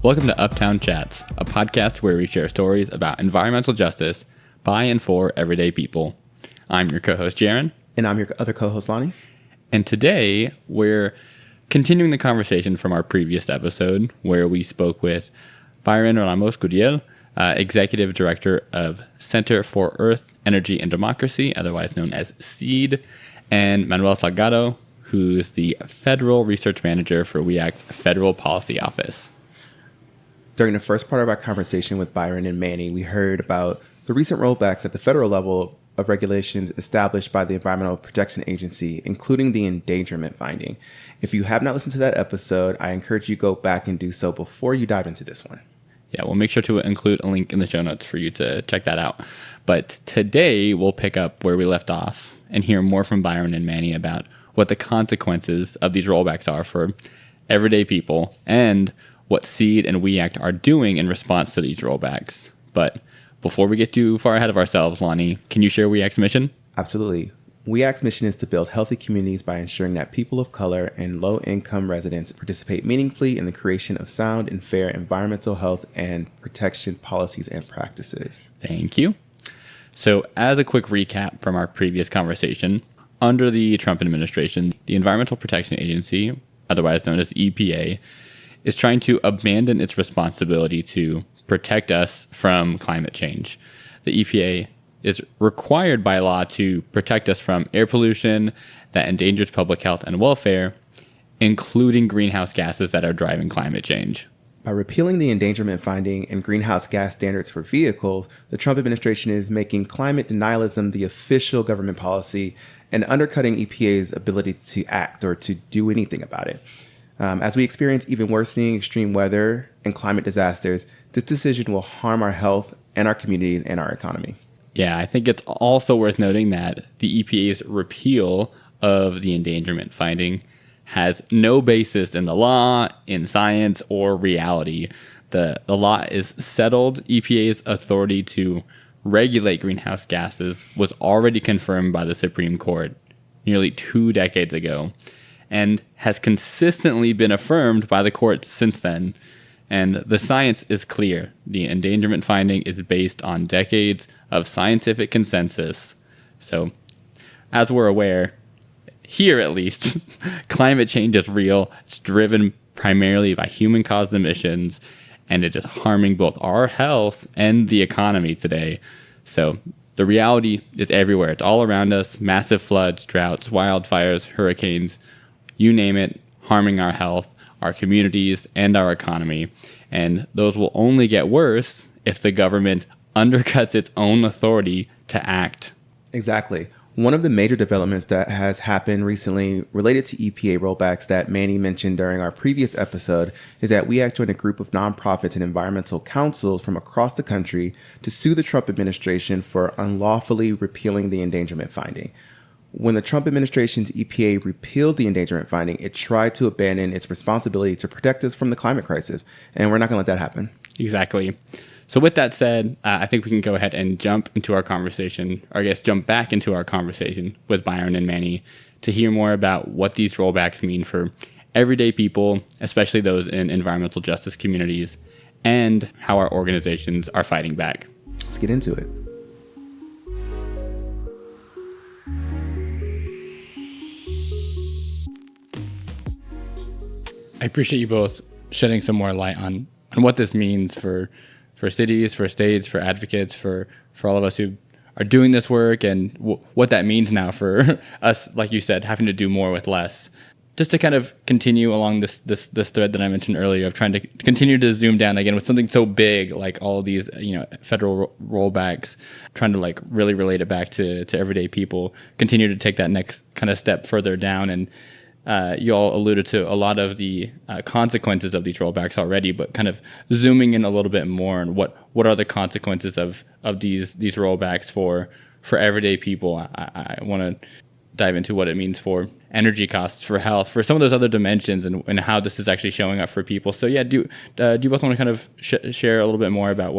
Welcome to Uptown Chats, a podcast where we share stories about environmental justice by and for everyday people. I'm your co-host, Jaron. And I'm your other co-host, Lonnie. And today, we're continuing the conversation from our previous episode, where we spoke with Byron Ramos Gudiel, Executive Director of Center for Earth, Energy, and Democracy, otherwise known as SEED, and Manuel Salgado, who's the Federal Research Manager for WEACT's Federal Policy Office. During the first part of our conversation with Byron and Manny, we heard about the recent rollbacks at the federal level of regulations established by the Environmental Protection Agency, including the endangerment finding. If you have not listened to that episode, I encourage you to go back and do so before you dive into this one. Yeah, we'll make sure to include a link in the show notes for you to check that out. But today, we'll pick up where we left off and hear more from Byron and Manny about what the consequences of these rollbacks are for everyday people and what SEED and WEACT are doing in response to these rollbacks. But before we get too far ahead of ourselves, Lonnie, can you share WEACT's mission? Absolutely. WEACT's mission is to build healthy communities by ensuring that people of color and low-income residents participate meaningfully in the creation of sound and fair environmental health and protection policies and practices. Thank you. So as a quick recap from our previous conversation, under the Trump administration, the Environmental Protection Agency, otherwise known as EPA, is trying to abandon its responsibility to protect us from climate change. The EPA is required by law to protect us from air pollution that endangers public health and welfare, including greenhouse gases that are driving climate change. By repealing the endangerment finding and greenhouse gas standards for vehicles, the Trump administration is making climate denialism the official government policy and undercutting EPA's ability to act or to do anything about it. As we experience even worsening extreme weather and climate disasters, this decision will harm our health and our communities and our economy. Yeah, I think it's also worth noting that the EPA's repeal of the endangerment finding has no basis in the law, in science, or reality. The law is settled. EPA's authority to regulate greenhouse gases was already confirmed by the Supreme Court nearly 2 decades ago, and has consistently been affirmed by the courts since then. And the science is clear. The endangerment finding is based on decades of scientific consensus. So, as we're aware, here at least, climate change is real. It's driven primarily by human-caused emissions, and it is harming both our health and the economy today. So, the reality is everywhere. It's all around us. Massive floods, droughts, wildfires, hurricanes, you name it, harming our health, our communities, and our economy. And those will only get worse if the government undercuts its own authority to act. Exactly. One of the major developments that has happened recently related to EPA rollbacks that Manny mentioned during our previous episode is that WEACT joined a group of nonprofits and environmental councils from across the country to sue the Trump administration for unlawfully repealing the endangerment finding. When the Trump administration's EPA repealed the endangerment finding, it tried to abandon its responsibility to protect us from the climate crisis, and we're not going to let that happen. Exactly. So with that said, I think we can go ahead and jump into our conversation, or I guess jump back into our conversation with Byron and Manny to hear more about what these rollbacks mean for everyday people, especially those in environmental justice communities, and how our organizations are fighting back. Let's get into it. I appreciate you both shedding some more light on what this means for cities, for states, for advocates, for all of us who are doing this work, and what that means now for us, like you said, having to do more with less. Just to kind of continue along this thread that I mentioned earlier of trying to continue to zoom down again with something so big like all these federal rollbacks, trying to like really relate it back to everyday people, continue to take that next kind of step further down. And you all alluded to a lot of the consequences of these rollbacks already, but kind of zooming in a little bit more on what are the consequences of these rollbacks for everyday people. I want to dive into what it means for energy costs, for health, for some of those other dimensions, and how this is actually showing up for people. So yeah, do you both want to kind of share a little bit more about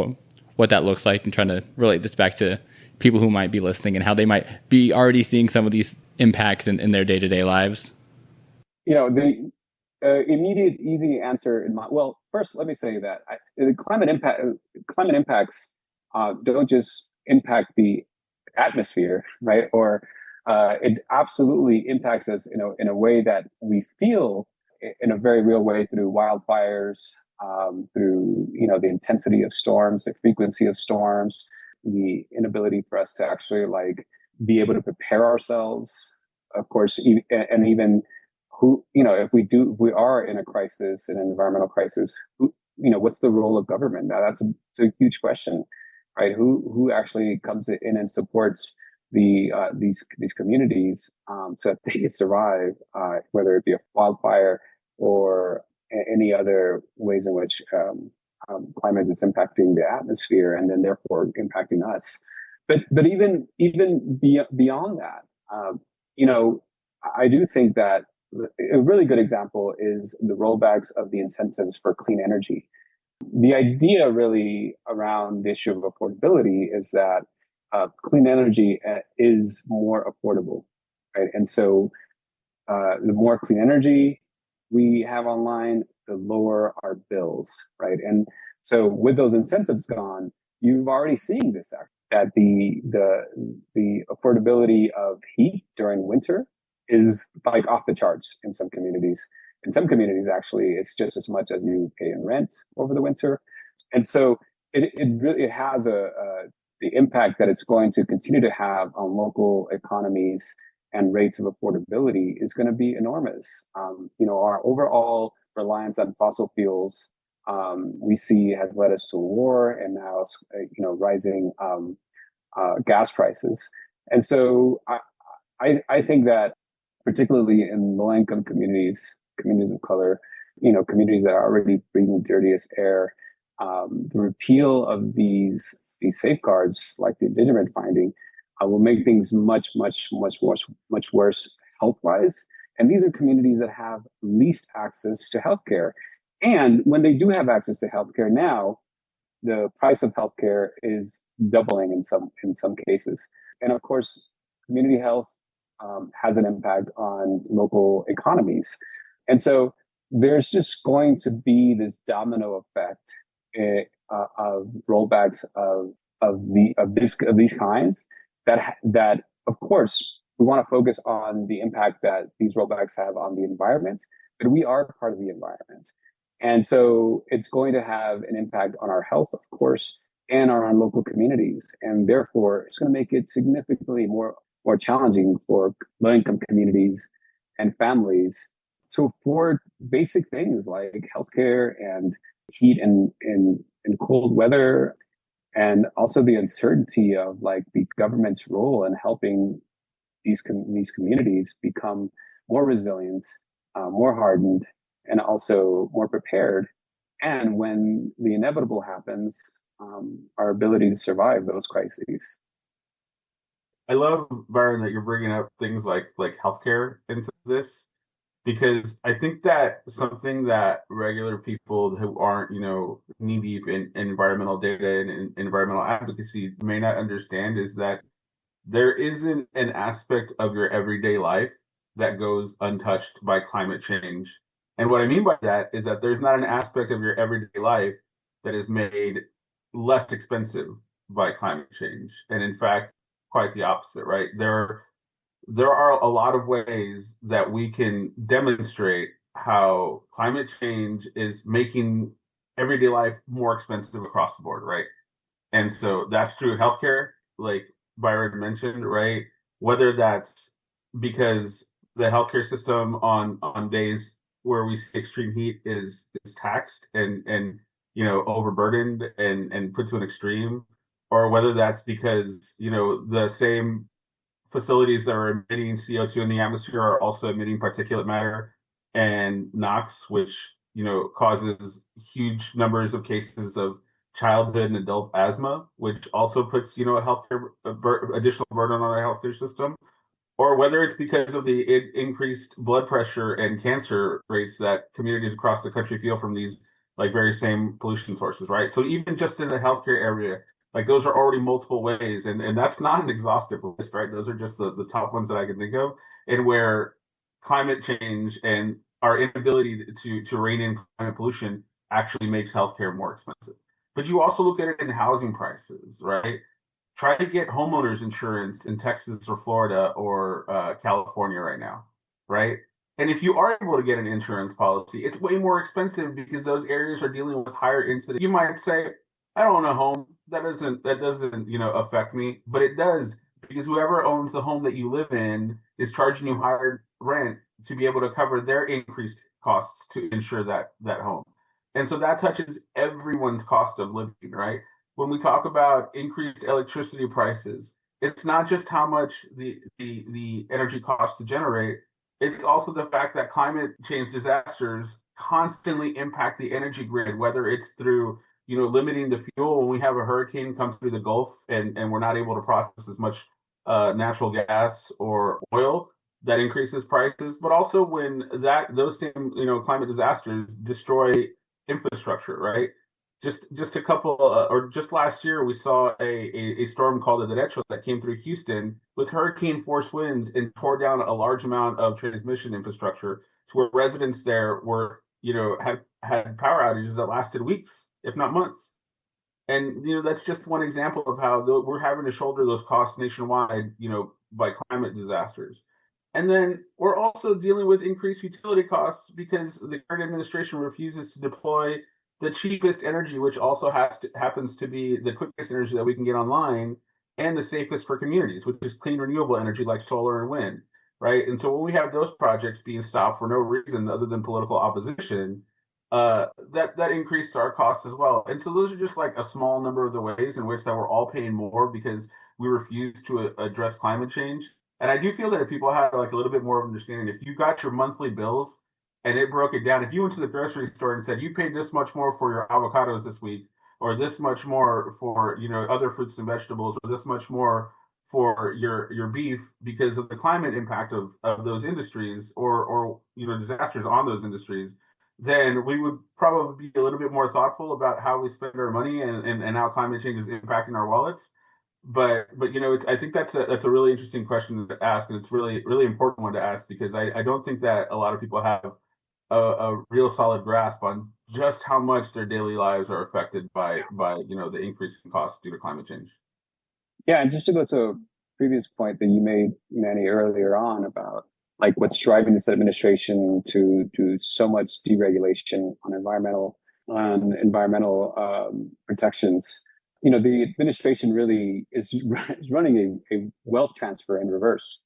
what that looks like, and trying to relate this back to people who might be listening and how they might be already seeing some of these impacts in their day-to-day lives? You know, immediate, easy answer in my well. First, let me say that the climate impacts don't just impact the atmosphere, right? Or it absolutely impacts us in a way that we feel in a very real way through wildfires, through the intensity of storms, the frequency of storms, the inability for us to actually like be able to prepare ourselves. Of course, and even if we are in a crisis, in an environmental crisis, what's the role of government? Now it's a huge question, right? Who actually comes in and supports these communities so that they can survive, whether it be a wildfire or any other ways in which climate is impacting the atmosphere and then therefore impacting us. But even beyond that, I do think that a really good example is the rollbacks of the incentives for clean energy. The idea really around the issue of affordability is that clean energy is more affordable, right? And so the more clean energy we have online, the lower our bills, right? And so with those incentives gone, you've already seen this that the affordability of heat during winter is like off the charts in some communities. In some communities, actually, it's just as much as you pay in rent over the winter. And so it has the impact that it's going to continue to have on local economies and rates of affordability is going to be enormous. Our overall reliance on fossil fuels, we see has led us to war and now, rising gas prices. And so I think that particularly in low-income communities of color, communities that are already breathing the dirtiest air, the repeal of these safeguards, like the endangerment finding, will make things much worse health-wise. And these are communities that have least access to healthcare. And when they do have access to healthcare now, the price of healthcare is doubling in some cases. And of course, community health has an impact on local economies. And so there's just going to be this domino effect of rollbacks of these kinds that of course we want to focus on the impact that these rollbacks have on the environment, but we are part of the environment. And so it's going to have an impact on our health, of course, and on local communities. And therefore, it's going to make it significantly more challenging for low-income communities and families to afford basic things like healthcare and heat and cold weather, and also the uncertainty of like the government's role in helping these communities become more resilient, more hardened, and also more prepared. And when the inevitable happens, our ability to survive those crises. I love, Byron, that you're bringing up things like healthcare into this, because I think that something that regular people who aren't, knee deep in environmental data and environmental advocacy may not understand is that there isn't an aspect of your everyday life that goes untouched by climate change. And what I mean by that is that there's not an aspect of your everyday life that is made less expensive by climate change. And in fact, quite the opposite, right? There are a lot of ways that we can demonstrate how climate change is making everyday life more expensive across the board, right? And so that's true of healthcare, like Byron mentioned, right? Whether that's because the healthcare system on days where we see extreme heat is taxed and overburdened and put to an extreme, or whether that's because the same facilities that are emitting CO2 in the atmosphere are also emitting particulate matter and NOx, which causes huge numbers of cases of childhood and adult asthma, which also puts additional burden on our healthcare system. Or whether it's because of the increased blood pressure and cancer rates that communities across the country feel from these very same pollution sources, right? So even just in the healthcare area, those are already multiple ways, and that's not an exhaustive list, right? Those are just the top ones that I can think of, and where climate change and our inability to rein in climate pollution actually makes healthcare more expensive. But you also look at it in housing prices, right? Try to get homeowners insurance in Texas or Florida or California right now, right? And if you are able to get an insurance policy, it's way more expensive because those areas are dealing with higher incidence. You might say, I don't own a home. That doesn't affect me, but it does, because whoever owns the home that you live in is charging you higher rent to be able to cover their increased costs to insure that home. And so that touches everyone's cost of living, right? When we talk about increased electricity prices, it's not just how much the energy costs to generate. It's also the fact that climate change disasters constantly impact the energy grid, whether it's through limiting the fuel when we have a hurricane come through the Gulf and we're not able to process as much natural gas or oil, that increases prices. But also when those same climate disasters destroy infrastructure, right? Just a couple, or just last year, we saw a storm called the Derecho that came through Houston with hurricane force winds and tore down a large amount of transmission infrastructure to where residents there were, had power outages that lasted weeks, if not months. And, that's just one example of how we're having to shoulder those costs nationwide, by climate disasters. And then we're also dealing with increased utility costs because the current administration refuses to deploy the cheapest energy, which also happens to be the quickest energy that we can get online and the safest for communities, which is clean renewable energy like solar and wind, right? And so when we have those projects being stopped for no reason other than political opposition, that increased our costs as well. And so those are just like a small number of the ways in which that we're all paying more because we refuse to address climate change. And I do feel that if people have like a little bit more of understanding, if you got your monthly bills and it broke it down, if you went to the grocery store and said you paid this much more for your avocados this week, or this much more for other fruits and vegetables, or this much more for your beef because of the climate impact of those industries or disasters on those industries, then we would probably be a little bit more thoughtful about how we spend our money and how climate change is impacting our wallets. But I think that's a really interesting question to ask, and it's really really important one to ask because I don't think that a lot of people have a real solid grasp on just how much their daily lives are affected by the increase in costs due to climate change. Yeah, and just to go to a previous point that you made, Manny, earlier on about like what's driving this administration to do so much deregulation on environmental protections. The administration really is running a wealth transfer in reverse.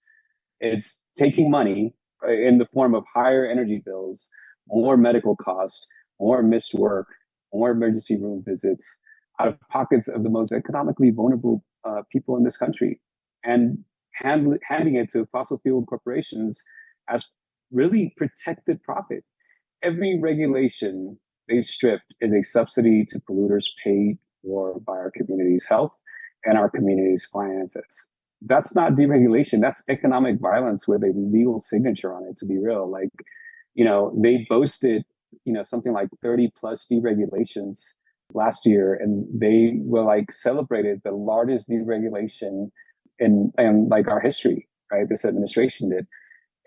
It's taking money in the form of higher energy bills, more medical costs, more missed work, more emergency room visits out of pockets of the most economically vulnerable people in this country, and handing it to fossil fuel corporations as really protected profit. Every regulation they strip is a subsidy to polluters paid for by our community's health and our community's finances. That's not deregulation. That's economic violence with a legal signature on it, to be real. Like, they boasted, something like 30 plus deregulations last year, and they were like celebrated the largest deregulation in like our history, right? This administration did.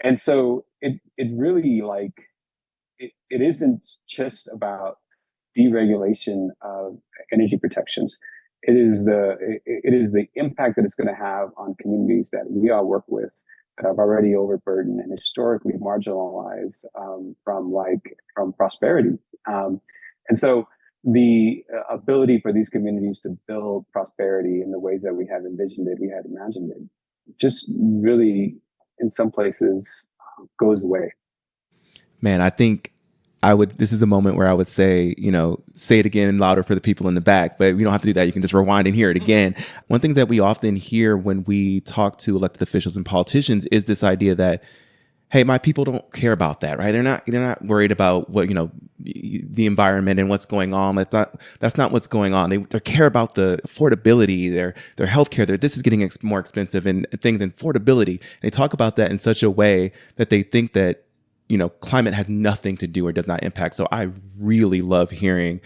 And so it really like, it isn't just about deregulation of energy protections. It is the impact that it's going to have on communities that we all work with that are already overburdened and historically marginalized from prosperity. And so the ability for these communities to build prosperity in the ways that we have envisioned it, we had imagined it, just really in some places goes away. Man, I think this is a moment where I would say, say it again louder for the people in the back, but we don't have to do that. You can just rewind and hear it again. One thing that we often hear when we talk to elected officials and politicians is this idea that, hey, my people don't care about that, right? They're not worried about what, the environment and what's going on. That's not what's going on. They care about the affordability, their healthcare. This is getting more expensive and things, and affordability. And they talk about that in such a way that they think that, climate has nothing to do or does not impact. So I really love hearing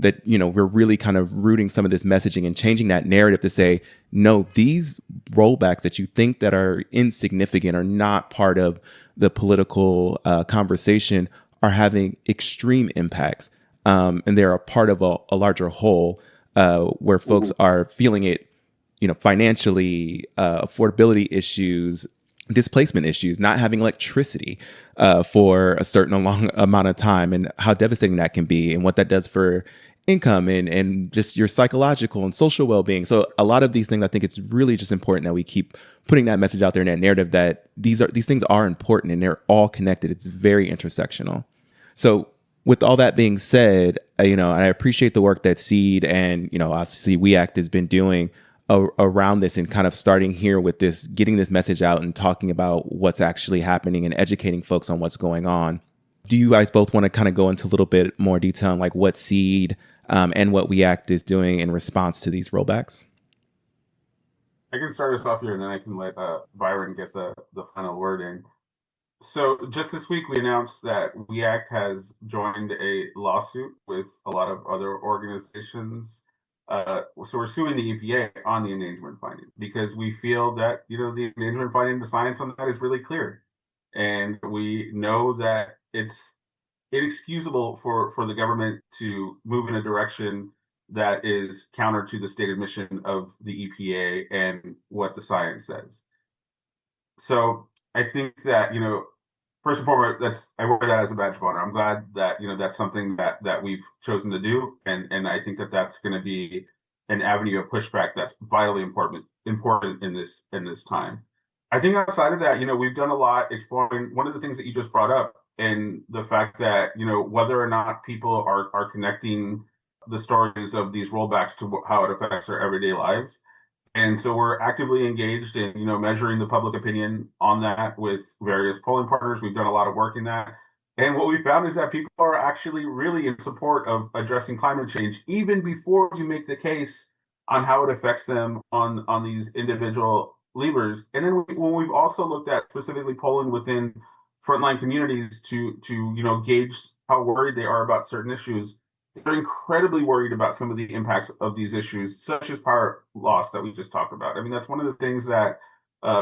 that, we're really kind of rooting some of this messaging and changing that narrative to say, no, these rollbacks that you think that are insignificant or not part of the political conversation are having extreme impacts. And they're a part of a larger whole where folks are feeling it, financially, affordability issues, displacement issues, not having electricity for a certain long amount of time, and how devastating that can be, and what that does for income and just your psychological and social well-being. So a lot of these things, I think it's really just important that we keep putting that message out there in that narrative that these things are important and they're all connected. It's very intersectional. So with all that being said, I appreciate the work that Seed and, obviously We Act has been doing around this, and kind of starting here with this, getting this message out and talking about what's actually happening and educating folks on what's going on. Do you guys both want to kind of go into a little bit more detail on like what Seed and what We Act is doing in response to these rollbacks? I can start us off here, and then I can let Byron get the final word in. So just this week, we announced that We Act has joined a lawsuit with a lot of other organizations. So we're suing the EPA on the endangerment finding because we feel that, the endangerment finding, the science on that is really clear. And we know that it's inexcusable for the government to move in a direction that is counter to the stated mission of the EPA and what the science says. So I think that, first and foremost, I wear that as a badge of honor. I'm glad that, that's something that we've chosen to do. And I think that that's going to be an avenue of pushback that's vitally important in this time. I think outside of that, we've done a lot exploring one of the things that you just brought up, and the fact that, whether or not people are connecting the stories of these rollbacks to how it affects their everyday lives. And so we're actively engaged in, measuring the public opinion on that with various polling partners. We've done a lot of work in that. And what we found is that people are actually really in support of addressing climate change, even before you make the case on how it affects them on these individual levers. And then when we've also looked at specifically polling within frontline communities to gauge how worried they are about certain issues, they're incredibly worried about some of the impacts of these issues, such as power loss that we just talked about. I mean, that's one of the things that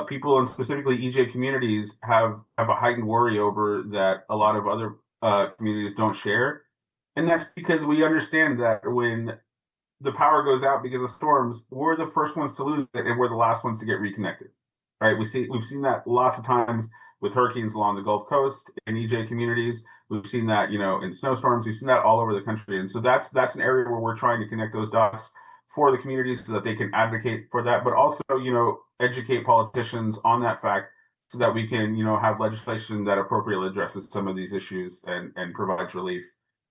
people, and specifically EJ communities, have a heightened worry over that a lot of other communities don't share. And that's because we understand that when the power goes out because of storms, we're the first ones to lose it, and we're the last ones to get reconnected. Right? We've seen that lots of times with hurricanes along the Gulf Coast and EJ communities. We've seen that, in snowstorms. We've seen that all over the country. And so that's an area where we're trying to connect those dots for the communities so that they can advocate for that, but also, educate politicians on that fact so that we can, have legislation that appropriately addresses some of these issues and provides relief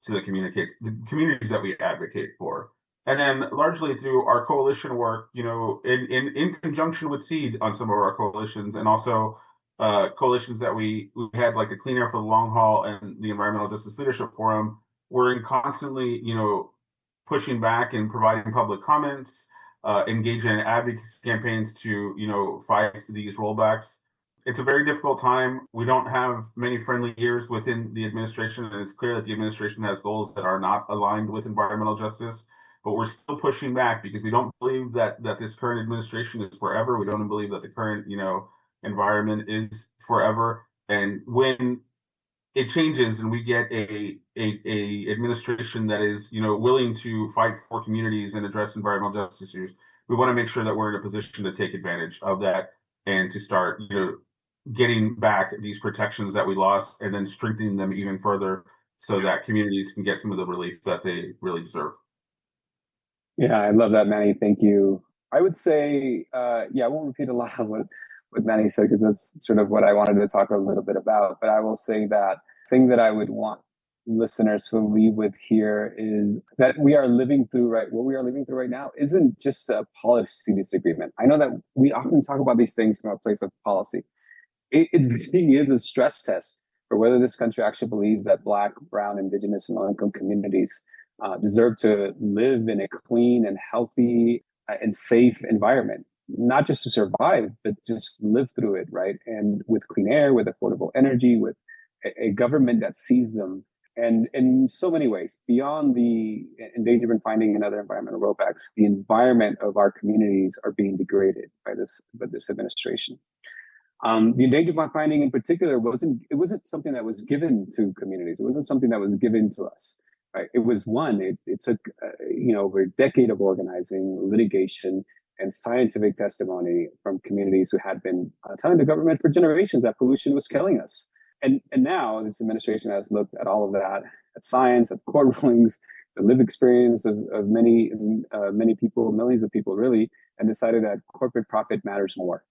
to the communities that we advocate for. And then largely through our coalition work, in conjunction with Seed on some of our coalitions, and also coalitions that we had, like the Clean Air for the Long Haul and the Environmental Justice Leadership Forum, we're in constantly, pushing back and providing public comments, engaging in advocacy campaigns to, fight these rollbacks. It's a very difficult time. We don't have many friendly ears within the administration, and it's clear that the administration has goals that are not aligned with environmental justice. But we're still pushing back because we don't believe that this current administration is forever. We don't believe that the current, environment is forever. And when it changes and we get a administration that is, willing to fight for communities and address environmental justice issues, we want to make sure that we're in a position to take advantage of that and to start, getting back these protections that we lost and then strengthening them even further so that communities can get some of the relief that they really deserve. Yeah, I love that, Manny. Thank you. I would say, I won't repeat a lot of what Manny said because that's sort of what I wanted to talk a little bit about. But I will say that thing that I would want listeners to leave with here is that what we are living through right now isn't just a policy disagreement. I know that we often talk about these things from a place of policy. It really is a stress test for whether this country actually believes that Black, Brown, Indigenous, and low-income communities deserve to live in a clean and healthy and safe environment, not just to survive, but just live through it, right? And with clean air, with affordable energy, with a government that sees them And in so many ways, beyond the endangerment finding and other environmental rollbacks, the environment of our communities are being degraded by this administration. The endangerment finding in particular wasn't something that was given to communities. It wasn't something that was given to us. Right? It was it took over a decade of organizing, litigation, and scientific testimony from communities who had been telling the government for generations that pollution was killing us. And now this administration has looked at all of that, at science, at court rulings, the lived experience of many people, millions of people really, and decided that corporate profit matters more.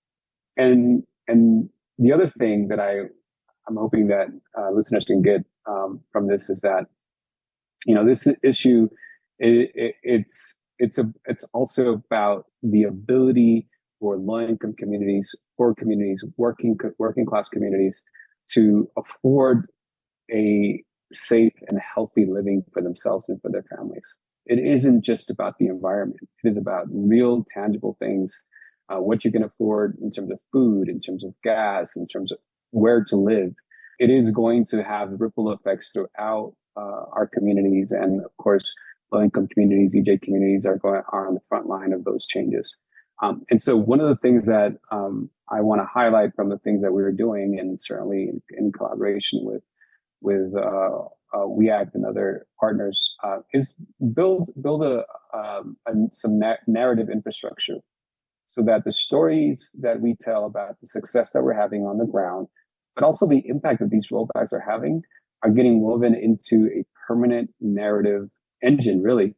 And the other thing that I'm hoping that listeners can get from this is that, this issue, it's also about the ability for low-income communities, poor communities, working class communities to afford a safe and healthy living for themselves and for their families. It isn't just about the environment. It is about real, tangible things, what you can afford in terms of food, in terms of gas, in terms of where to live. It is going to have ripple effects throughout our communities. And of course, low-income communities, EJ communities are on the front line of those changes. And so one of the things that I want to highlight from the things that we were doing, and certainly in collaboration with WEACT and other partners, is build some narrative infrastructure so that the stories that we tell about the success that we're having on the ground, but also the impact that these rollbacks are having, are getting woven into a permanent narrative engine, really,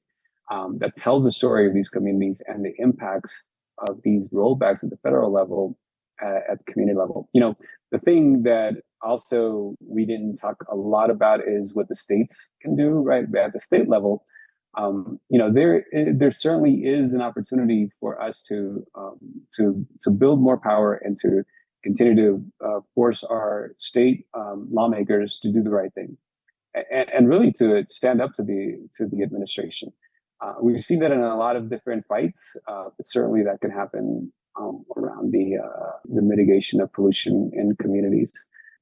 that tells the story of these communities and the impacts of these rollbacks at the federal level, at the community level. The thing that also we didn't talk a lot about is what the states can do, right? At the state level, there certainly is an opportunity for us to build more power and to continue to force our state lawmakers to do the right thing, and really to stand up to the administration. We've seen that in a lot of different fights, but certainly that can happen around the mitigation of pollution in communities.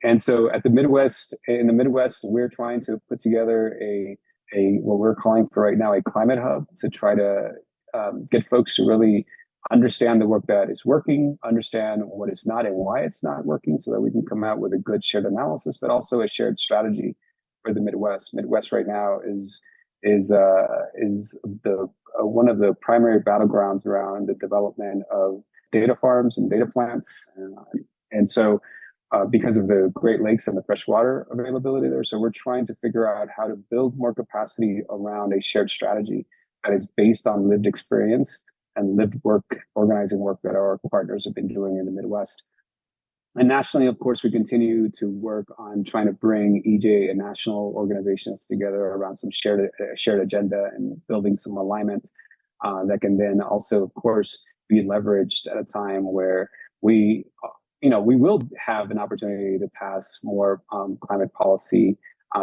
And so in the Midwest, we're trying to put together what we're calling for right now a climate hub to try to get folks to really understand the work that is working, understand what is not and why it's not working, so that we can come out with a good shared analysis, but also a shared strategy for the Midwest. Midwest right now is one of the primary battlegrounds around the development of data farms and data plants, and so because of the Great Lakes and the freshwater availability there, so we're trying to figure out how to build more capacity around a shared strategy that is based on lived experience and lived work, organizing work that our partners have been doing in the Midwest. And nationally, of course, we continue to work on trying to bring EJ and national organizations together around some shared agenda and building some alignment that can then also, of course, be leveraged at a time where we will have an opportunity to pass more climate policy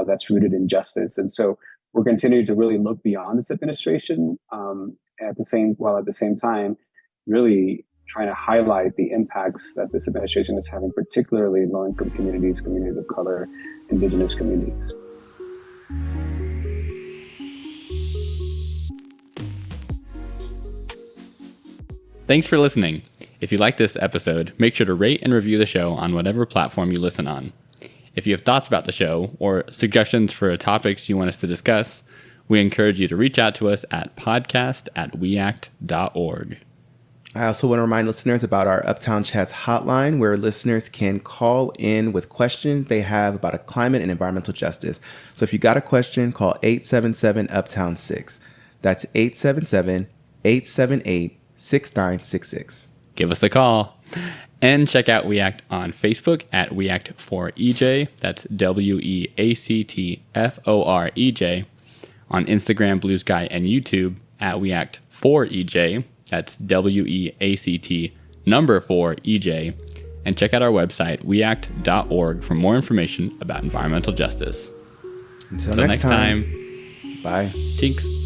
that's rooted in justice. And so we're continuing to really look beyond this administration at the same time, really trying to highlight the impacts that this administration is having, particularly in low-income communities, communities of color, indigenous communities. Thanks for listening. If you like this episode, make sure to rate and review the show on whatever platform you listen on. If you have thoughts about the show or suggestions for topics you want us to discuss, we encourage you to reach out to us at podcast@weact.org. I also want to remind listeners about our Uptown Chats hotline, where listeners can call in with questions they have about a climate and environmental justice. So if you got a question, call 877-UPTOWN-6. That's 877-878-6966. Give us a call. And check out WEACT on Facebook at WEACT4EJ. That's WEACTFOREJ. On Instagram, Blue Sky, and YouTube at WEACT4EJ. That's WEACT4EJ. And check out our website, weact.org, for more information about environmental justice. Until next time. Bye. Cheeks.